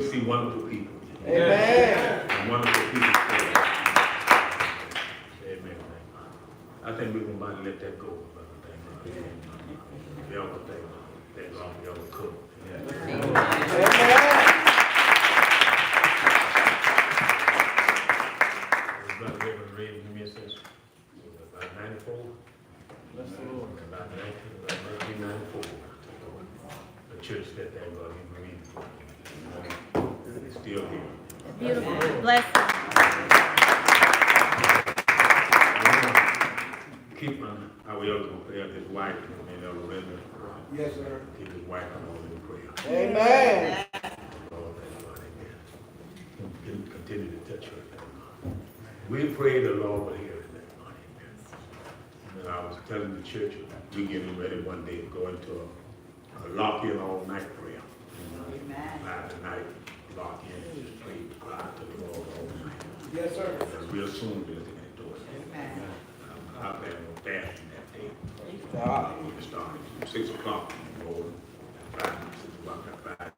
See wonderful people. Amen. Wonderful people. Amen. I think we're going to let that go. Y'all can thank God for y'all cook. Amen. Brother Reverend Ray, give me a sense. About 94. Bless the Lord. About 1994. The church that thank God he believed for. It's still here. Beautiful. Bless you. Keep our elder in prayer, his wife, and Elder Redmond. Yes, sir. Keep his wife and all in prayer. Amen. Lord, thank God, amen. Continue to touch her. We pray the Lord will hear it. And I was telling the church, we getting ready one day to go into a lock-in all-night prayer. Amen. By night, lock in, just pray, cry to the Lord all night. Yes, sir. And real soon we'll get into it. Amen. I plan on fasting that day. Ah. We started at 6 o'clock in the morning, 5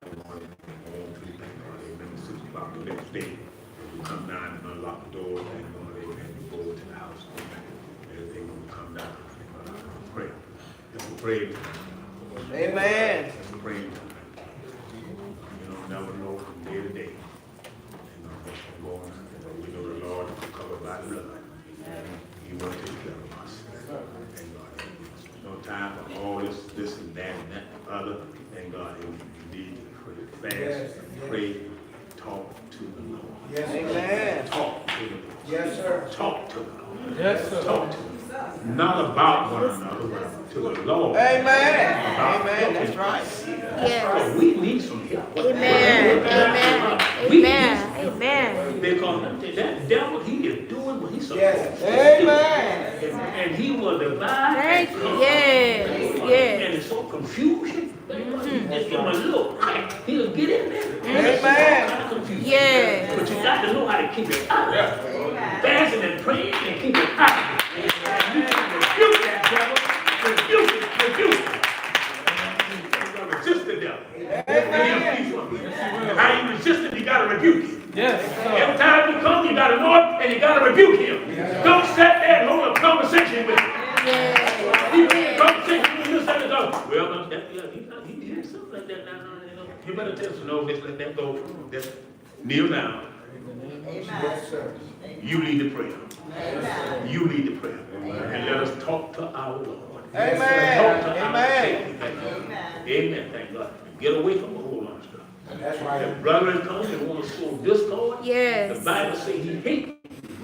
in the morning, and 6 o'clock the next day. We come down and unlock the doors, and we go over to the house. Everything will come down and pray. And we pray. Amen. And we pray. You don't never know from day to day. You know what's going on. We know the Lord is covered by blood. He will take care of us. Thank God. There's no time for all this and that and that and other. Thank God. We need to pray fast, pray, talk to the Lord. Yes, amen. Talk to the Lord. Yes, sir. Talk to the Lord. Yes, sir. Talk to him. Not about one another, but to the Lord. Amen. Amen. That's right. Yes. We need some help. Amen. Amen. Amen. Amen. Because that devil, he is doing what he's supposed Yes. to Amen. do. And he will divide. Thank you. Yes. Yes. And it's so confusion. Just give him a little crack. He'll get in there. Amen. Kind of confusion. Yes. But you got to know how to keep it out. Fasting and praying and keep it out. And you can rebuke that devil. Rebuke it. Resist the devil. Amen. How you resist him, you got to rebuke him. Yes. Every time you come, you got to know it and you got to rebuke him. Don't sit there and hold a conversation with him. Yes. You can conversation with you, say, well, he did something like that now. You better tell him, no, let's let that go. Just kneel down. Yes, sir. You lead the prayer. Amen. You lead the prayer. And let us talk to our Lord. Amen. Talk to our Amen. Savior. Amen. Thank God. Get away from a whole lot of stuff. That's right. If brethren come and want to sow discord, Yes. the Bible says he hates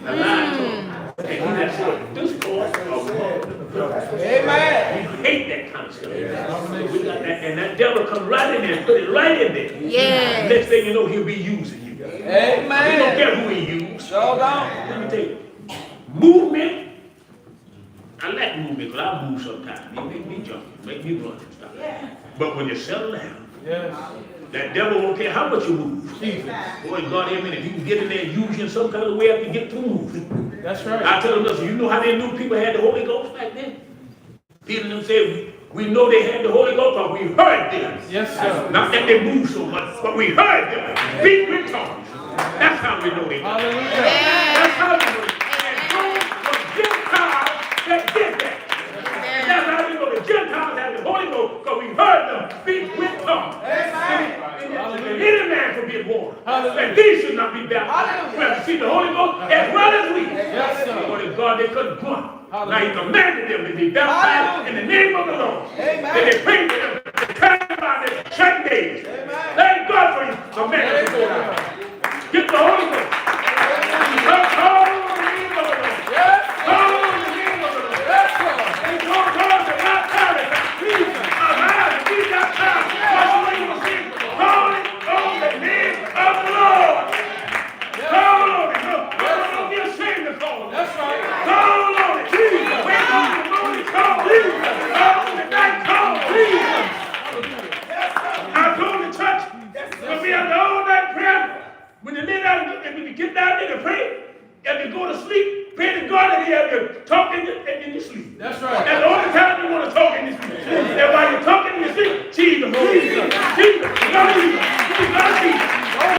a lying tongue. And he that soweth discord among the brethren. Amen. We hate that kind of stuff. We got that, and that devil come right in there and put it right in there. Yes. Next thing you know, he'll be using you. Amen. He don't care who he uses. So down. Let me tell you, movement. I like movement because I move sometimes. It make me jump, make me run and stuff. But when you settle down, that devil won't care how much you move. Boy, God, amen. If you can get in there and use you in some kind of way after you get through moving. That's right. I tell them, listen, you know how they knew people had the Holy Ghost back then? Peter and them said, we know they had the Holy Ghost, but we heard them. Yes, sir. Not that they moved so much, but we heard them. Speak with tongues. That's how we know they got it. That's how we know it. And those were Gentiles that did that. And that's how we know the Gentiles had the Holy Ghost, because we heard them speak with tongues. And any man forbid war. And these should not be baptized. We have to see the Holy Ghost as well as we. Yes, sir. But if God, they couldn't come. Now he commanded them to be baptized in the name of the Lord. Amen. And they prayed to them to turn about their 7 days. Thank God for you. Command them to go out. Get the Holy Ghost. Call on the name of the Lord. Call on the name of the Lord. And Lord God to not perish. Please arise and be baptized. That's the way you will sing. Call on the name of the Lord. Call on it. Don't be ashamed to call on it. That's right. Call on it. Jesus. Wake up in the morning. Call Jesus. Call in the night. Call Jesus. I told the church, when we have the all-night prayer, when you lay down and when you get down there to pray, and you go to sleep, pray to God and you have to talk in your sleep. That's right. That's the only time you want to talk in your sleep. And while you're talking in your sleep, Jesus, Jesus, Jesus, Jesus, Jesus, Jesus.